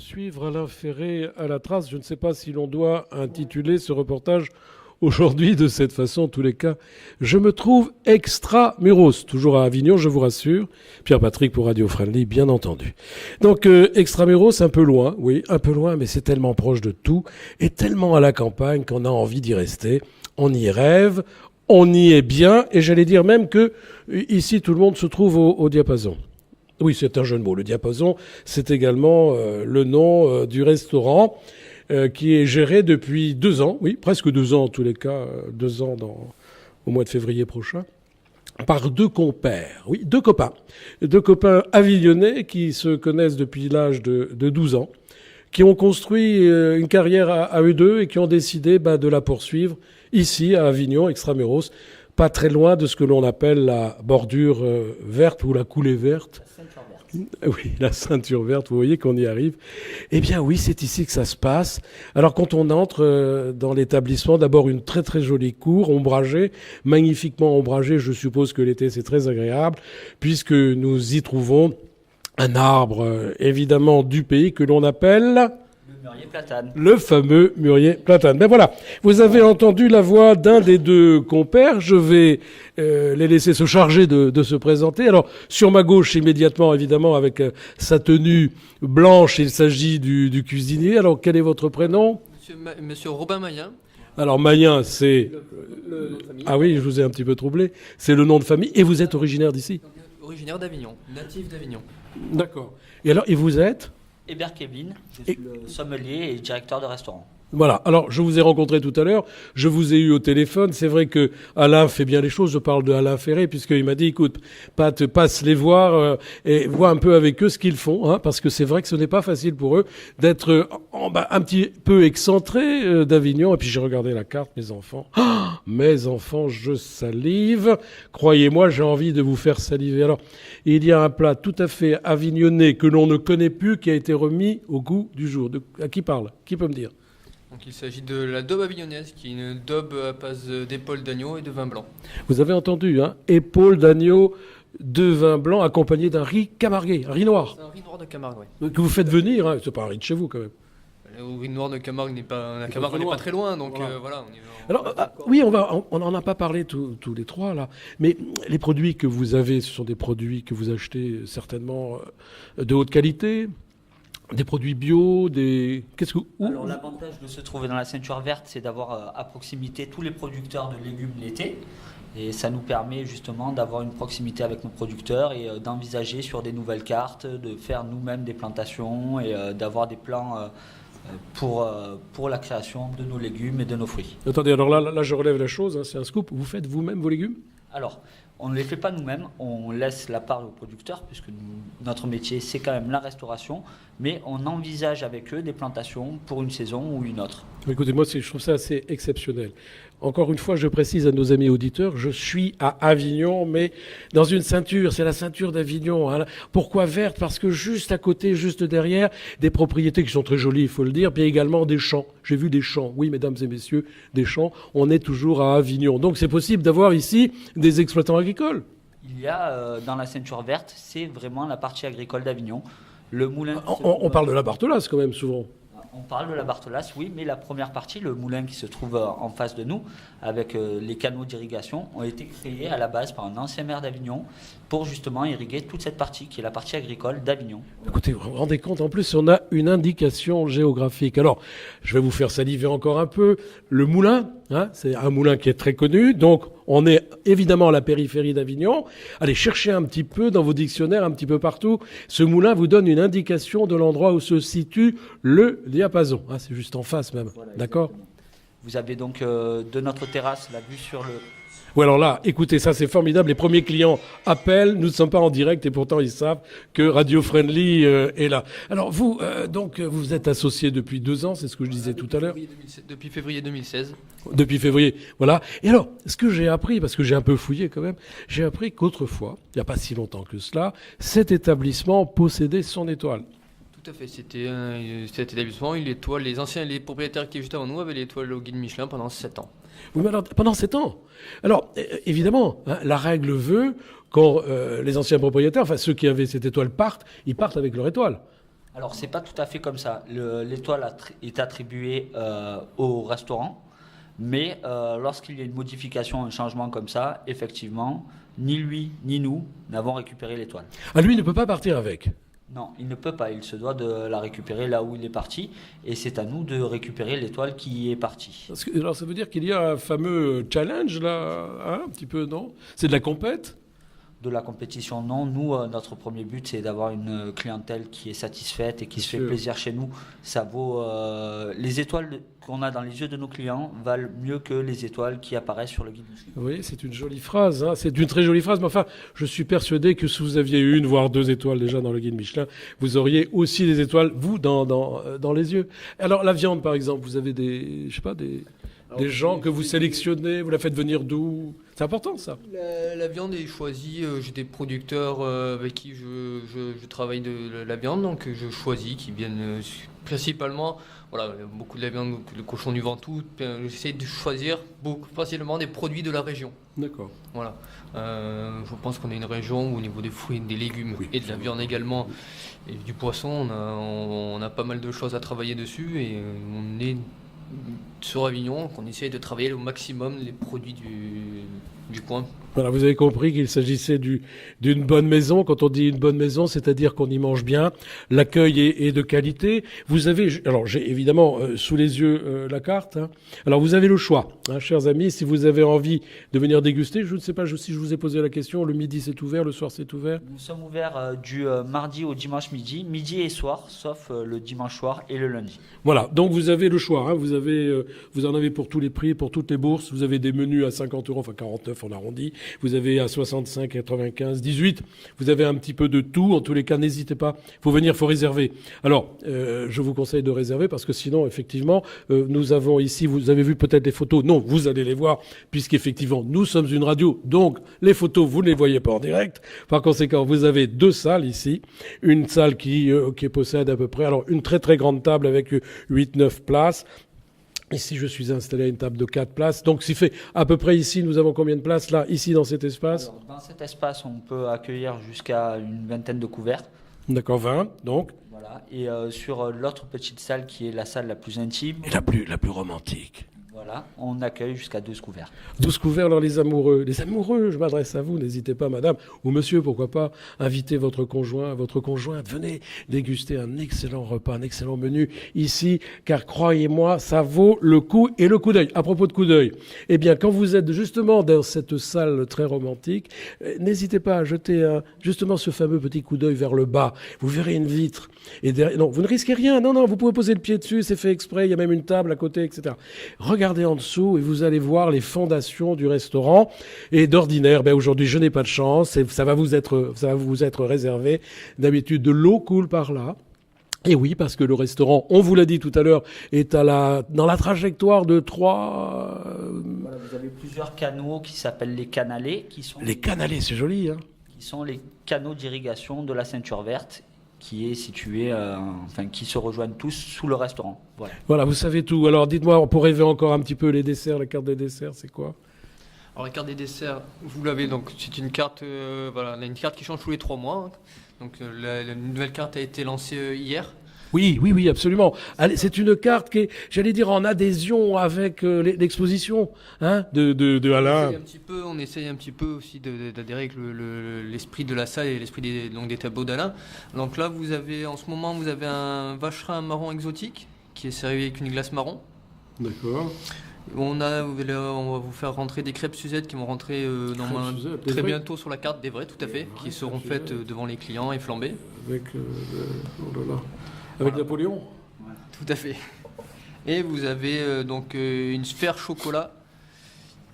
Suivre Alain Ferré à la trace. Je ne sais pas si l'on doit intituler ce reportage aujourd'hui de cette façon. En tous les cas, je me trouve extra-muros, toujours à Avignon, je vous rassure. Pierre-Patrick pour Radio Friendly, bien entendu. Donc, extra-muros, un peu loin, oui, un peu loin, mais c'est tellement proche de tout et tellement à la campagne qu'on a envie d'y rester. On y rêve, on y est bien, et j'allais dire même que ici, tout le monde se trouve au diapason. Oui, c'est un jeu de mots. Le diapason, c'est également le nom du restaurant qui est géré depuis 2 ans, oui, presque 2 ans en tous les cas, 2 ans au mois de février prochain, par 2 compères, oui, 2 copains. 2 copains avignonnais qui se connaissent depuis l'âge de 12 ans, qui ont construit une carrière à eux deux et qui ont décidé de la poursuivre ici, à Avignon, extramuros, pas très loin de ce que l'on appelle la bordure verte ou la coulée verte. Oui, la ceinture verte, vous voyez qu'on y arrive. Eh bien oui, c'est ici que ça se passe. Alors quand on entre dans l'établissement, d'abord une très très jolie cour, ombragée, magnifiquement ombragée, je suppose que l'été c'est très agréable, puisque nous y trouvons un arbre évidemment du pays que l'on appelle... Le mûrier platane. Le fameux mûrier platane. Ben voilà, vous avez entendu la voix d'un des 2 compères. Je vais les laisser se charger de se présenter. Alors, sur ma gauche, immédiatement, évidemment, avec sa tenue blanche, il s'agit du cuisinier. Alors, quel est votre prénom ? Monsieur Robin Mayen. Alors, Mayen, c'est... Le nom de famille. Ah oui, je vous ai un petit peu troublé. C'est le nom de famille. Et vous êtes originaire d'ici ? Originaire d'Avignon, natif d'Avignon. D'accord. Et alors, et vous êtes ? Hébert Kevin, je suis le sommelier et directeur de restaurant. Voilà. Alors, je vous ai rencontré tout à l'heure. Je vous ai eu au téléphone. C'est vrai que Alain fait bien les choses. Je parle de Alain Ferré puisqu'il m'a dit, écoute, Pat, passe les voir et vois un peu avec eux ce qu'ils font, hein, parce que c'est vrai que ce n'est pas facile pour eux d'être un petit peu excentrés d'Avignon. Et puis j'ai regardé la carte, mes enfants. Ah, mes enfants, je salive. Croyez-moi, j'ai envie de vous faire saliver. Alors, il y a un plat tout à fait avignonnais que l'on ne connaît plus qui a été remis au goût du jour. À qui parle ? Qui peut me dire ? Donc il s'agit de la daube avignonnaise, qui est une daube à base d'épaule d'agneau et de vin blanc. Vous avez entendu, hein ? Épaule d'agneau, de vin blanc, accompagné d'un riz camarguais, un riz noir. C'est un riz noir de Camargue, oui. Que vous faites venir, hein ? C'est pas un riz de chez vous quand même. Le riz noir de Camargue n'est pas, la Camargue n'est pas très loin, donc voilà. On y va. Alors, oui, on n'en a pas parlé tous les trois là, mais les produits que vous avez, ce sont des produits que vous achetez certainement de haute qualité. Des produits bio, Qu'est-ce que... Alors l'avantage de se trouver dans la ceinture verte, c'est d'avoir à proximité tous les producteurs de légumes l'été. Et ça nous permet justement d'avoir une proximité avec nos producteurs et d'envisager sur des nouvelles cartes, de faire nous-mêmes des plantations et d'avoir des plans pour la création de nos légumes et de nos fruits. Attendez, alors là je relève la chose, hein, c'est un scoop. Vous faites vous-même vos légumes ? Alors, on ne les fait pas nous-mêmes, on laisse la part aux producteurs, puisque notre métier, c'est quand même la restauration, mais on envisage avec eux des plantations pour une saison ou une autre. Écoutez, moi, je trouve ça assez exceptionnel. Encore une fois, je précise à nos amis auditeurs, je suis à Avignon, mais dans une ceinture, c'est la ceinture d'Avignon. Hein. Pourquoi verte ? Parce que juste à côté, juste derrière, des propriétés qui sont très jolies, il faut le dire, puis également des champs. J'ai vu des champs, oui, mesdames et messieurs, des champs. On est toujours à Avignon. Donc c'est possible d'avoir ici des exploitants agricoles. Il y a dans la ceinture verte, c'est vraiment la partie agricole d'Avignon. Le moulin. On parle de la Barthelasse quand même souvent. On parle de la Barthelasse, oui, mais la première partie, le moulin qui se trouve en face de nous, avec les canaux d'irrigation, ont été créés à la base par un ancien maire d'Avignon pour justement irriguer toute cette partie qui est la partie agricole d'Avignon. Écoutez, vous vous rendez compte, en plus on a une indication géographique. Alors, je vais vous faire saliver encore un peu. Le moulin, hein, c'est un moulin qui est très connu, donc on est évidemment à la périphérie d'Avignon. Allez chercher un petit peu dans vos dictionnaires, un petit peu partout. Ce moulin vous donne une indication de l'endroit où se situe le diapason. Ah, c'est juste en face même, voilà, d'accord ? Vous avez donc de notre terrasse la vue sur le... Oui, alors là, écoutez, ça c'est formidable. Les premiers clients appellent, nous ne sommes pas en direct et pourtant ils savent que Radio Friendly est là. Alors vous, donc, vous êtes associé depuis 2 ans, c'est ce que je disais tout à l'heure. Depuis février 2016. Depuis février, voilà. Et alors, ce que j'ai appris, parce que j'ai un peu fouillé quand même, j'ai appris qu'autrefois, il n'y a pas si longtemps que cela, cet établissement possédait son étoile. Tout à fait, c'était cet établissement, les propriétaires qui étaient juste avant nous avaient l'étoile au guide Michelin pendant 7 ans. Oui, mais alors, pendant 7 ans. Alors, évidemment, hein, la règle veut, quand les anciens propriétaires, enfin ceux qui avaient cette étoile partent, ils partent avec leur étoile. Alors, c'est pas tout à fait comme ça. L'étoile est attribuée au restaurant, mais lorsqu'il y a une modification, un changement comme ça, effectivement, ni lui ni nous n'avons récupéré l'étoile. Ah, lui ne peut pas partir avec. Non, il ne peut pas. Il se doit de la récupérer là où il est parti, et c'est à nous de récupérer l'étoile qui est partie. Alors ça veut dire qu'il y a un fameux challenge là, hein, un petit peu, non? C'est de la compète? De la compétition, non. Nous, notre premier but, c'est d'avoir une clientèle qui est satisfaite et qui se fait plaisir chez nous. Ça vaut les étoiles qu'on a dans les yeux de nos clients valent mieux que les étoiles qui apparaissent sur le guide Michelin. Oui, c'est une jolie phrase, hein. C'est une très jolie phrase, mais enfin, je suis persuadé que si vous aviez une, voire 2 étoiles déjà dans le guide Michelin, vous auriez aussi des étoiles, vous, dans les yeux. Alors, la viande, par exemple, vous avez des gens que vous sélectionnez, vous la faites venir d'où? C'est important, ça. La viande est choisie, j'ai des producteurs avec qui je travaille de la viande, donc je choisis qui viennent principalement, voilà, beaucoup de la viande, le cochon du Ventoux, j'essaie de choisir principalement des produits de la région. D'accord. Voilà. Je pense qu'on a une région où, au niveau des fruits, des légumes et de la viande également, et du poisson, on a pas mal de choses à travailler dessus, et on est sur Avignon, qu'on essaye de travailler au maximum les produits du coin. Voilà, vous avez compris qu'il s'agissait d'une bonne maison. Quand on dit une bonne maison, c'est-à-dire qu'on y mange bien, l'accueil est de qualité. Vous avez, alors j'ai évidemment sous les yeux la carte, hein. Alors vous avez le choix, hein, chers amis, si vous avez envie de venir déguster. Je ne sais pas si je vous ai posé la question, le midi c'est ouvert, le soir c'est ouvert? Nous sommes ouverts du mardi au dimanche midi et soir, sauf le dimanche soir et le lundi. Voilà, donc vous avez le choix, hein. Vous en avez pour tous les prix, pour toutes les bourses. Vous avez des menus à 50 €, enfin 49 on arrondit. Vous avez à 65, 95, 18. Vous avez un petit peu de tout. En tous les cas, n'hésitez pas. Faut venir, faut réserver. Alors, je vous conseille de réserver parce que sinon, effectivement, nous avons ici, vous avez vu peut-être les photos. Non, vous allez les voir puisqu'effectivement, nous sommes une radio. Donc, les photos, vous ne les voyez pas en direct. Par conséquent, vous avez 2 salles ici. Une salle qui possède à peu près, alors, une très très grande table avec 8-9 places. Ici, je suis installé à une table de 4 places. Donc, ce qui fait à peu près ici, nous avons combien de places là, ici, dans cet espace? Alors, dans cet espace, on peut accueillir jusqu'à une vingtaine de couverts. D'accord, 20, donc. Voilà. Et sur l'autre petite salle qui est la salle la plus intime. Et la plus romantique. Voilà, on accueille jusqu'à 12 couverts. 12 couverts, alors les amoureux. Les amoureux, je m'adresse à vous, n'hésitez pas, madame, ou monsieur, pourquoi pas, invitez votre conjoint, votre conjointe, venez déguster un excellent repas, un excellent menu ici, car croyez-moi, ça vaut le coup et le coup d'œil. À propos de coup d'œil, eh bien, quand vous êtes justement dans cette salle très romantique, n'hésitez pas à jeter justement ce fameux petit coup d'œil vers le bas. Vous verrez une vitre. Et derrière, non, vous ne risquez rien. Non, vous pouvez poser le pied dessus, c'est fait exprès, il y a même une table à côté, etc. Regardez en dessous et vous allez voir les fondations du restaurant. Et d'ordinaire, aujourd'hui, je n'ai pas de chance. Et ça va vous être réservé. D'habitude, de l'eau coule par là. Et oui, parce que le restaurant, on vous l'a dit tout à l'heure, est dans la trajectoire de 3... Voilà, vous avez plusieurs canaux qui s'appellent les canalets. Les canalets, c'est joli, hein. Qui sont les canaux d'irrigation de la ceinture verte, qui est situé, qui se rejoignent tous sous le restaurant. Voilà, vous savez tout. Alors dites-moi, pour rêver encore un petit peu les desserts, la carte des desserts, c'est quoi? Alors la carte des desserts, vous l'avez, donc c'est une carte, une carte qui change tous les 3 mois. Hein. Donc la nouvelle carte a été lancée hier. Oui, absolument. Allez, c'est une carte qui est, j'allais dire, en adhésion avec l'exposition, hein, de Alain. On essaye un petit peu aussi d'adhérer avec l'esprit de la salle et l'esprit des tableaux d'Alain. Donc là, en ce moment, vous avez un vacherin marron exotique qui est servi avec une glace marron. D'accord. On va vous faire rentrer des crêpes Suzette qui vont rentrer très bientôt sur la carte, des vraies, tout à fait, qui seront faites devant les clients et flambées. Avec Napoléon. Voilà. Tout à fait. Et vous avez une sphère chocolat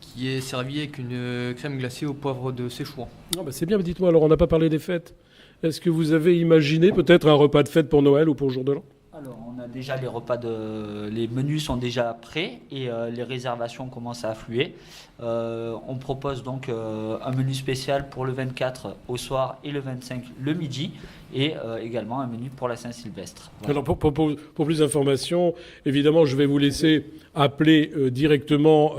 qui est servie avec une crème glacée au poivre de Séchouan. C'est bien, mais dites-moi, alors on n'a pas parlé des fêtes. Est-ce que vous avez imaginé peut-être un repas de fête pour Noël ou pour le jour de l'an? Alors, on a déjà les menus sont déjà prêts et les réservations commencent à affluer. On propose donc un menu spécial pour le 24 au soir et le 25 le midi et également un menu pour la Saint-Sylvestre. Voilà. Alors pour plus d'informations, évidemment, je vais vous laisser appeler directement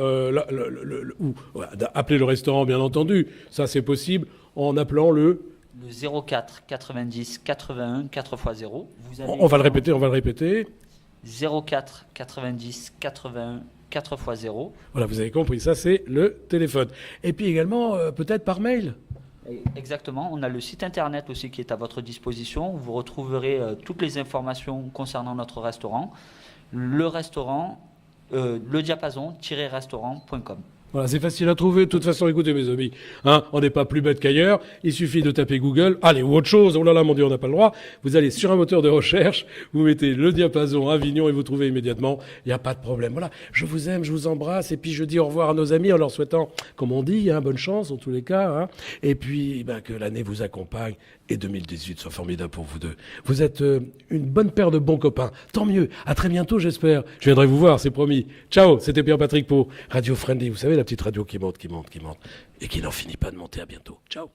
appeler le restaurant, bien entendu. Ça, c'est possible en appelant le le 04 90 81 4x0. On va le répéter. 04 90 81 4x0. Voilà, vous avez compris, ça c'est le téléphone. Et puis également, peut-être par mail. Exactement, on a le site internet aussi qui est à votre disposition. Vous retrouverez toutes les informations concernant notre restaurant. Le restaurant, le diapason-restaurant.com. Voilà, c'est facile à trouver. De toute façon, écoutez mes amis, on n'est pas plus bête qu'ailleurs. Il suffit de taper Google, allez, ou autre chose. Oh là là, mon Dieu, on n'a pas le droit. Vous allez sur un moteur de recherche, vous mettez le Diapason Avignon et vous trouvez immédiatement. Il n'y a pas de problème. Voilà, je vous aime, je vous embrasse. Et puis je dis au revoir à nos amis en leur souhaitant, comme on dit, bonne chance en tous les cas. Et puis que l'année vous accompagne et 2018 soit formidable pour vous deux. Vous êtes une bonne paire de bons copains. Tant mieux. À très bientôt, j'espère. Je viendrai vous voir, c'est promis. Ciao, c'était Pierre-Patrick pour Radio Friendly. Vous savez, la petite radio qui monte et qui n'en finit pas de monter. À bientôt. Ciao.